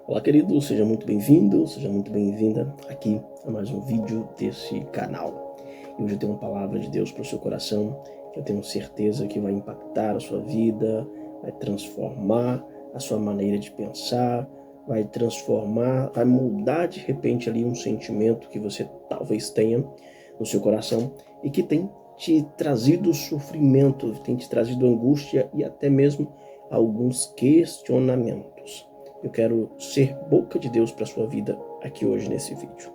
Olá, querido, seja muito bem-vindo, seja muito bem-vinda aqui a mais um vídeo desse canal. E hoje eu tenho uma palavra de Deus para o seu coração, que eu tenho certeza que vai impactar a sua vida, vai transformar a sua maneira de pensar, vai transformar, vai mudar de repente ali um sentimento que você talvez tenha no seu coração e que tem te trazido sofrimento, tem te trazido angústia e até mesmo alguns questionamentos. Eu quero ser boca de Deus para a sua vida aqui hoje nesse vídeo.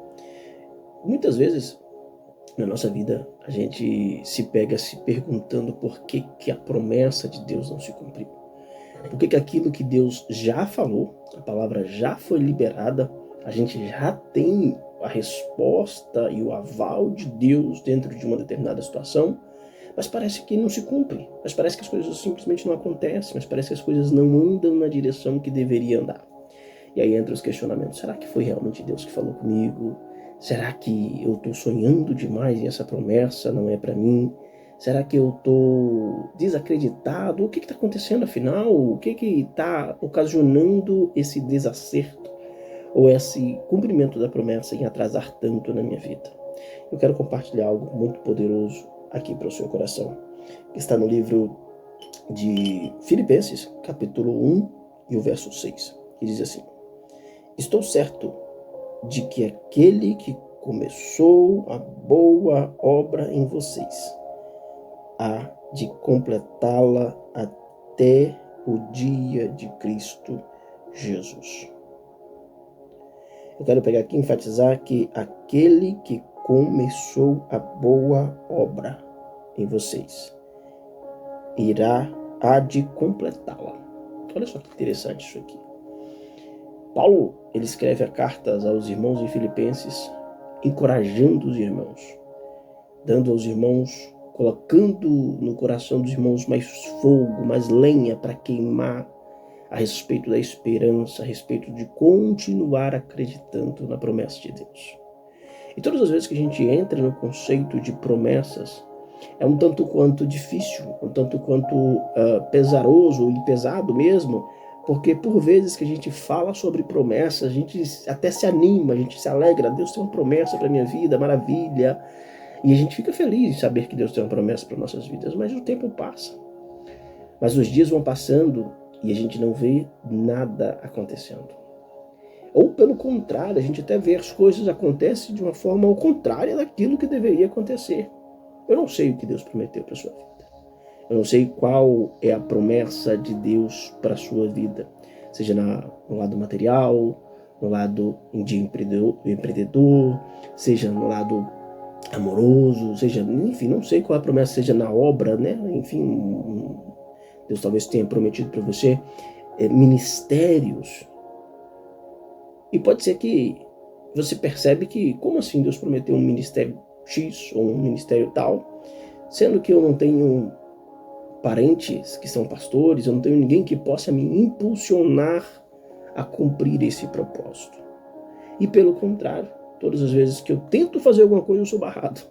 Muitas vezes na nossa vida a gente se pega se perguntando por que a promessa de Deus não se cumpriu. Por que aquilo que Deus já falou, a palavra já foi liberada, a gente já tem a resposta e o aval de Deus dentro de uma determinada situação, mas parece que não se cumpre, mas parece que as coisas simplesmente não acontecem, mas parece que as coisas não andam na direção que deveria andar. E aí entra os questionamentos, será que foi realmente Deus que falou comigo? Será que eu estou sonhando demais e essa promessa não é para mim? Será que eu estou desacreditado? O que está acontecendo afinal? O que está ocasionando esse desacerto ou esse cumprimento da promessa em atrasar tanto na minha vida? Eu quero compartilhar algo muito poderoso aqui para o seu coração, que está no livro de Filipenses, capítulo 1 e o verso 6, que diz assim: estou certo de que aquele que começou a boa obra em vocês há de completá-la até o dia de Cristo Jesus. Eu quero pegar aqui e enfatizar que aquele que começou a boa obra em vocês há de completá-la. Olha só que interessante isso aqui. Paulo, ele escreve cartas aos irmãos em Filipenses, encorajando os irmãos, dando aos irmãos, colocando no coração dos irmãos mais fogo, mais lenha para queimar a respeito da esperança, a respeito de continuar acreditando na promessa de Deus. E todas as vezes que a gente entra no conceito de promessas, é um tanto quanto difícil, um tanto quanto pesaroso e pesado mesmo, porque por vezes que a gente fala sobre promessas, a gente até se anima, a gente se alegra, Deus tem uma promessa para minha vida, maravilha, e a gente fica feliz de saber que Deus tem uma promessa para nossas vidas, mas o tempo passa, mas os dias vão passando e a gente não vê nada acontecendo. Ou pelo contrário, a gente até vê as coisas acontecem de uma forma ao contrário daquilo que deveria acontecer. Eu não sei o que Deus prometeu para a sua vida. Eu não sei qual é a promessa de Deus para a sua vida. Seja no lado material, no lado de empreendedor, seja no lado amoroso, seja, enfim, não sei qual é a promessa, seja na obra, né? Enfim, Deus talvez tenha prometido para você ministérios. E pode ser que você percebe que, como assim Deus prometeu um ministério X ou um ministério tal, sendo que eu não tenho parentes que são pastores, eu não tenho ninguém que possa me impulsionar a cumprir esse propósito. E pelo contrário, todas as vezes que eu tento fazer alguma coisa, eu sou barrado.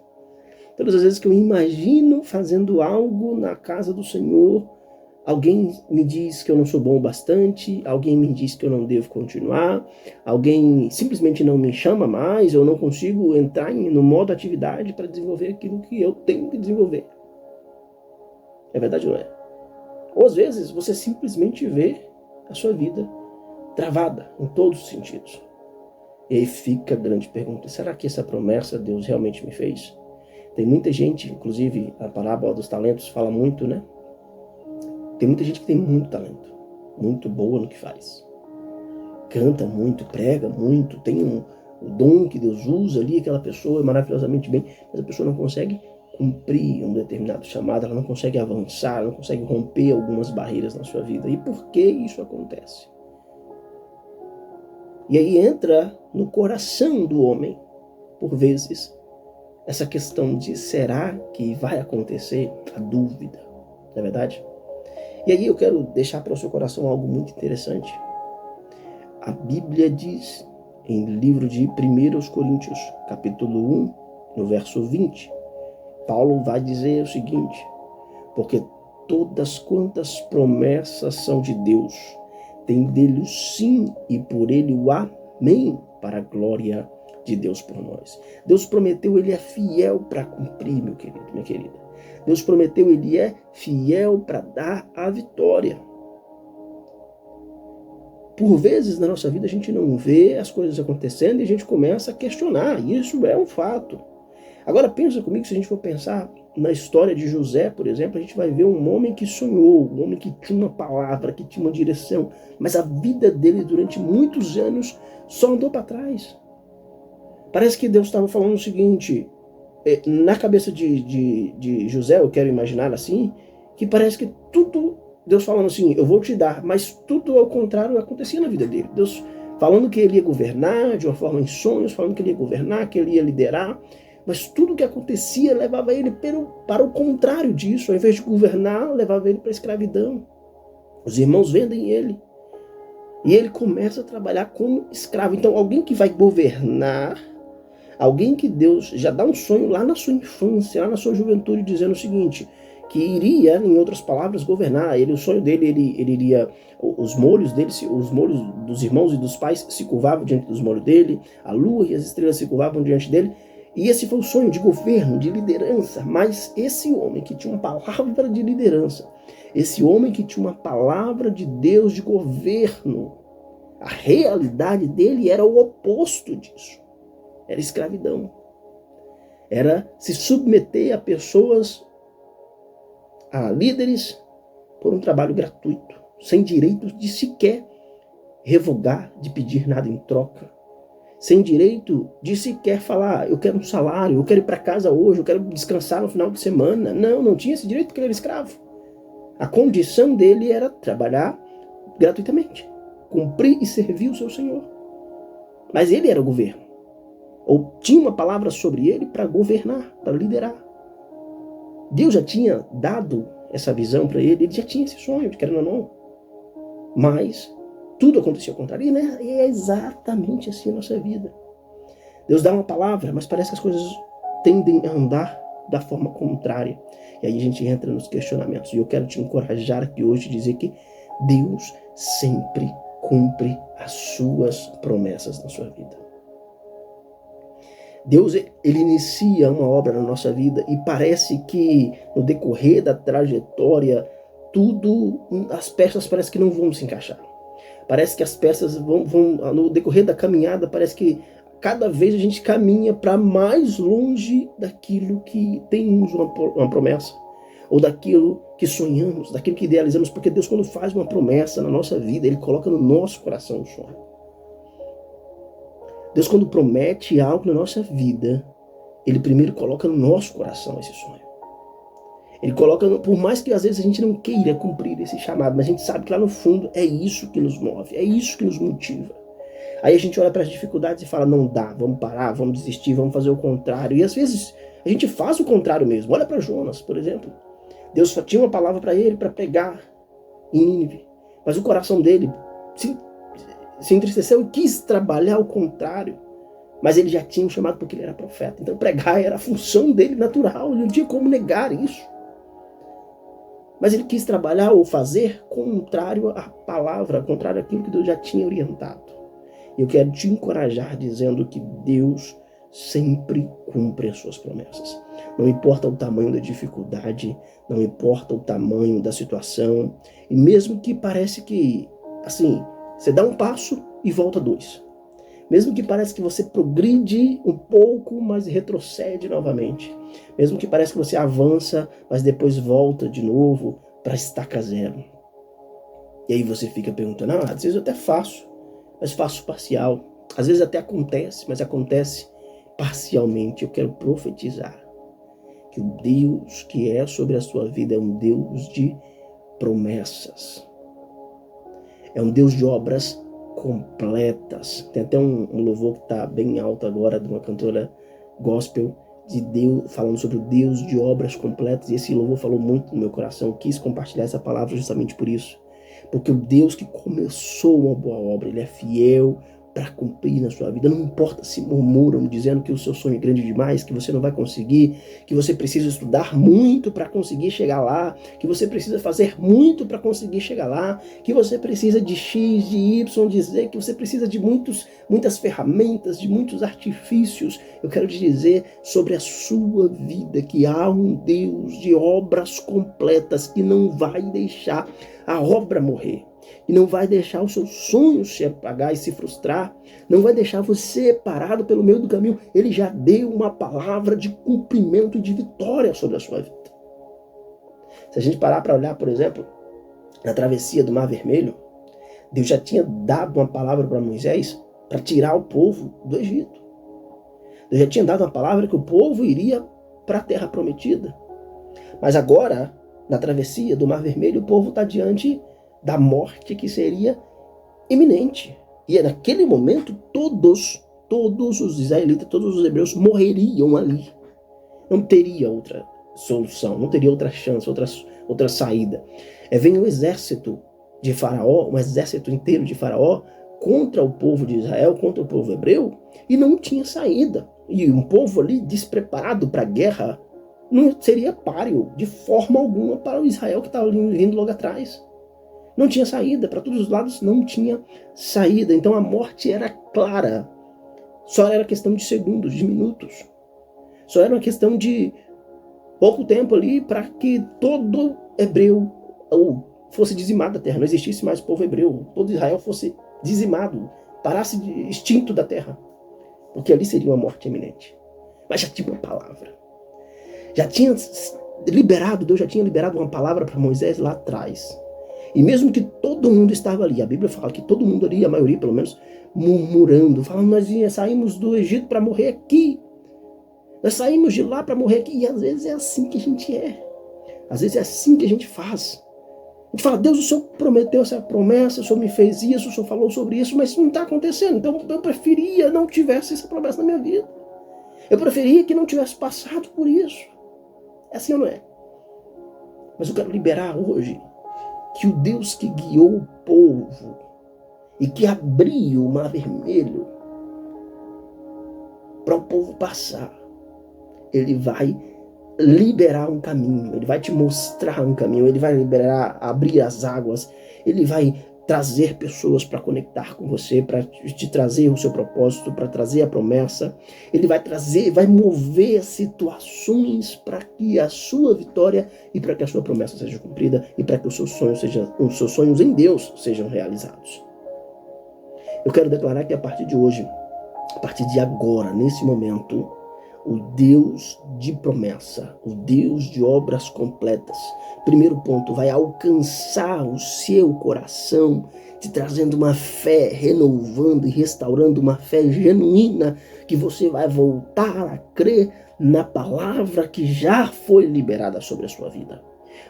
Todas as vezes que eu imagino fazendo algo na casa do Senhor, alguém me diz que eu não sou bom o bastante, alguém me diz que eu não devo continuar, alguém simplesmente não me chama mais, eu não consigo entrar no modo atividade para desenvolver aquilo que eu tenho que desenvolver. É verdade ou não é? Ou às vezes você simplesmente vê a sua vida travada em todos os sentidos. E aí fica a grande pergunta, será que essa promessa Deus realmente me fez? Tem muita gente, inclusive a parábola dos talentos fala muito, né? Tem muita gente que tem muito talento, muito boa no que faz. Canta muito, prega muito, tem o dom que Deus usa ali, aquela pessoa é maravilhosamente bem, mas a pessoa não consegue cumprir um determinado chamado, ela não consegue avançar, ela não consegue romper algumas barreiras na sua vida. E por que isso acontece? E aí entra no coração do homem, por vezes, essa questão de será que vai acontecer? A dúvida, não é verdade? E aí eu quero deixar para o seu coração algo muito interessante. A Bíblia diz, em livro de 1 Coríntios, capítulo 1, no verso 20, Paulo vai dizer o seguinte: porque todas quantas promessas são de Deus, tem dele o sim e por ele o amém, para a glória de Deus por nós. Deus prometeu, ele é fiel para cumprir, meu querido, minha querida. Deus prometeu, ele é fiel para dar a vitória. Por vezes na nossa vida a gente não vê as coisas acontecendo e a gente começa a questionar. Isso é um fato. Agora pensa comigo, se a gente for pensar na história de José, por exemplo, a gente vai ver um homem que sonhou, um homem que tinha uma palavra, que tinha uma direção, mas a vida dele durante muitos anos só andou para trás. Parece que Deus estava falando o seguinte, na cabeça de José, eu quero imaginar assim, que parece que tudo, Deus falando assim, eu vou te dar, mas tudo ao contrário acontecia na vida dele. Deus falando que ele ia governar de uma forma em sonhos, falando que ele ia governar, que ele ia liderar, mas tudo que acontecia levava ele para o contrário disso. Ao invés de governar, levava ele para a escravidão. Os irmãos vendem ele. E ele começa a trabalhar como escravo. Então, alguém que vai governar, alguém que Deus já dá um sonho lá na sua infância, lá na sua juventude, dizendo o seguinte, que iria, em outras palavras, governar. O sonho dele, ele iria, os molhos dele, os molhos dos irmãos e dos pais se curvavam diante dos molhos dele, a lua e as estrelas se curvavam diante dele. E esse foi o sonho de governo, de liderança. Mas esse homem que tinha uma palavra de liderança, esse homem que tinha uma palavra de Deus de governo, a realidade dele era o oposto disso. Era escravidão. Era se submeter a pessoas, a líderes, por um trabalho gratuito, sem direito de sequer revogar, de pedir nada em troca. Sem direito de sequer falar, eu quero um salário, eu quero ir para casa hoje, eu quero descansar no final de semana. Não tinha esse direito porque ele era escravo. A condição dele era trabalhar gratuitamente, cumprir e servir o seu Senhor. Mas ele era o governo. Ou tinha uma palavra sobre ele para governar, para liderar. Deus já tinha dado essa visão para ele, ele já tinha esse sonho, querendo ou não. Mas tudo acontecia ao contrário. E é exatamente assim a nossa vida. Deus dá uma palavra, mas parece que as coisas tendem a andar da forma contrária. E aí a gente entra nos questionamentos. E eu quero te encorajar aqui hoje a dizer que Deus sempre cumpre as suas promessas na sua vida. Deus, ele inicia uma obra na nossa vida e parece que no decorrer da trajetória, as peças parece que não vão se encaixar. Parece que as peças vão no decorrer da caminhada, parece que cada vez a gente caminha para mais longe daquilo que temos uma promessa, ou daquilo que sonhamos, daquilo que idealizamos, porque Deus, quando faz uma promessa na nossa vida, ele coloca no nosso coração o sonho. Deus, quando promete algo na nossa vida, ele primeiro coloca no nosso coração esse sonho. Ele coloca, por mais que às vezes a gente não queira cumprir esse chamado, mas a gente sabe que lá no fundo é isso que nos move, é isso que nos motiva. Aí a gente olha para as dificuldades e fala, não dá, vamos parar, vamos desistir, vamos fazer o contrário. E às vezes a gente faz o contrário mesmo. Olha para Jonas, por exemplo. Deus só tinha uma palavra para ele, para pregar em Nínive. Mas o coração dele se entristeceu e quis trabalhar o contrário. Mas ele já tinha um chamado porque ele era profeta. Então pregar era a função dele natural, ele não tinha como negar isso. Mas ele quis trabalhar ou fazer contrário à palavra, contrário àquilo que Deus já tinha orientado. Eu quero te encorajar dizendo que Deus sempre cumpre as suas promessas. Não importa o tamanho da dificuldade, não importa o tamanho da situação, e mesmo que parece que, assim, você dá um passo e volta dois. Mesmo que pareça que você progride um pouco, mas retrocede novamente. Mesmo que pareça que você avança, mas depois volta de novo para estaca zero. E aí você fica perguntando, às vezes eu até faço, mas faço parcial. Às vezes até acontece, mas acontece parcialmente. Eu quero profetizar que o Deus que é sobre a sua vida é um Deus de promessas. É um Deus de obras completas. Tem até um louvor que está bem alto agora, de uma cantora gospel, de Deus, falando sobre o Deus de obras completas. E esse louvor falou muito no meu coração. Eu quis compartilhar essa palavra justamente por isso. Porque o Deus que começou uma boa obra, ele é fiel para cumprir na sua vida. Não importa se murmuram dizendo que o seu sonho é grande demais, que você não vai conseguir, que você precisa estudar muito para conseguir chegar lá, que você precisa fazer muito para conseguir chegar lá, que você precisa de X, de Y, de Z, que você precisa de muitas ferramentas, de muitos artifícios. Eu quero te dizer sobre a sua vida que há um Deus de obras completas que não vai deixar a obra morrer. E não vai deixar os seus sonhos se apagar e se frustrar. Não vai deixar você parado pelo meio do caminho. Ele já deu uma palavra de cumprimento e de vitória sobre a sua vida. Se a gente parar para olhar, por exemplo, na travessia do Mar Vermelho, Deus já tinha dado uma palavra para Moisés para tirar o povo do Egito. Deus já tinha dado uma palavra que o povo iria para a Terra Prometida. Mas agora, na travessia do Mar Vermelho, o povo está diante da morte que seria iminente. E naquele momento, todos os israelitas, todos os hebreus morreriam ali. Não teria outra solução, não teria outra chance, outra saída. Vem o exército de Faraó, um exército inteiro de Faraó, contra o povo de Israel, contra o povo hebreu, e não tinha saída. E um povo ali despreparado para a guerra não seria páreo de forma alguma para o Israel que estava vindo logo atrás. Não tinha saída, para todos os lados não tinha saída. Então a morte era clara. Só era questão de segundos, de minutos. Só era uma questão de pouco tempo ali para que todo hebreu fosse dizimado da terra. Não existisse mais povo hebreu. Todo Israel fosse dizimado, parasse extinto da terra. Porque ali seria uma morte iminente. Mas já tinha uma palavra. Deus já tinha liberado uma palavra para Moisés lá atrás. E mesmo que todo mundo estava ali, a Bíblia fala que todo mundo ali, a maioria pelo menos, murmurando, falando, nós saímos do Egito para morrer aqui. Nós saímos de lá para morrer aqui. E às vezes é assim que a gente é. Às vezes é assim que a gente faz. A gente fala, Deus, o Senhor prometeu essa promessa, o Senhor me fez isso, o Senhor falou sobre isso, mas isso não está acontecendo. Então eu preferia não tivesse essa promessa na minha vida. Eu preferia que não tivesse passado por isso. É assim ou não é? Mas eu quero liberar hoje que o Deus que guiou o povo e que abriu o Mar Vermelho para o povo passar, ele vai liberar um caminho, ele vai te mostrar um caminho, ele vai abrir as águas, ele vai trazer pessoas para conectar com você, para te trazer o seu propósito, para trazer a promessa. Ele vai mover situações para que a sua vitória e para que a sua promessa seja cumprida e para que os seus sonhos em Deus sejam realizados. Eu quero declarar que a partir de hoje, a partir de agora, nesse momento, o Deus de promessa, o Deus de obras completas, primeiro ponto, vai alcançar o seu coração, te trazendo uma fé, renovando e restaurando uma fé genuína, que você vai voltar a crer na palavra que já foi liberada sobre a sua vida.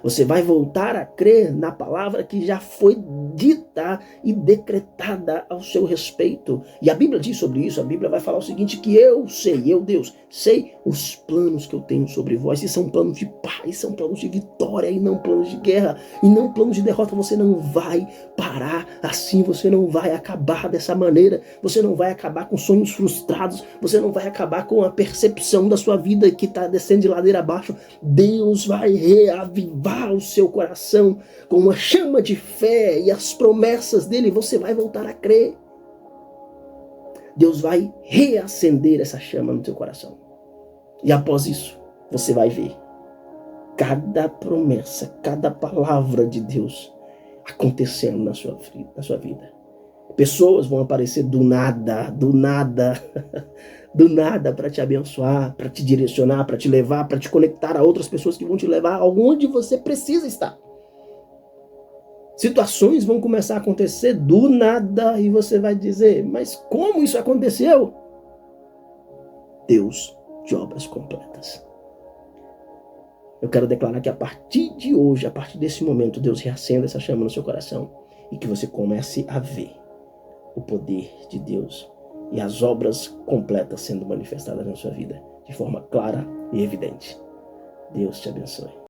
Você vai voltar a crer na palavra que já foi dita e decretada ao seu respeito. E a Bíblia diz sobre isso, a Bíblia vai falar o seguinte, que eu, Deus, sei os planos que eu tenho sobre vós, e são planos de paz, são planos de vitória, e não planos de guerra, e não planos de derrota. Você não vai parar assim, você não vai acabar dessa maneira, você não vai acabar com sonhos frustrados, você não vai acabar com a percepção da sua vida que está descendo de ladeira abaixo. Deus vai reavivar o seu coração com uma chama de fé e as promessas dele, você vai voltar a crer. Deus vai reacender essa chama no seu coração. E após isso, você vai ver cada promessa, cada palavra de Deus acontecendo na sua vida. Pessoas vão aparecer do nada, do nada para te abençoar, para te direcionar, para te levar, para te conectar a outras pessoas que vão te levar aonde você precisa estar. Situações vão começar a acontecer do nada e você vai dizer, mas como isso aconteceu? Deus de obras completas. Eu quero declarar que a partir de hoje, a partir desse momento, Deus reacenda essa chama no seu coração e que você comece a ver o poder de Deus e as obras completas sendo manifestadas na sua vida de forma clara e evidente. Deus te abençoe.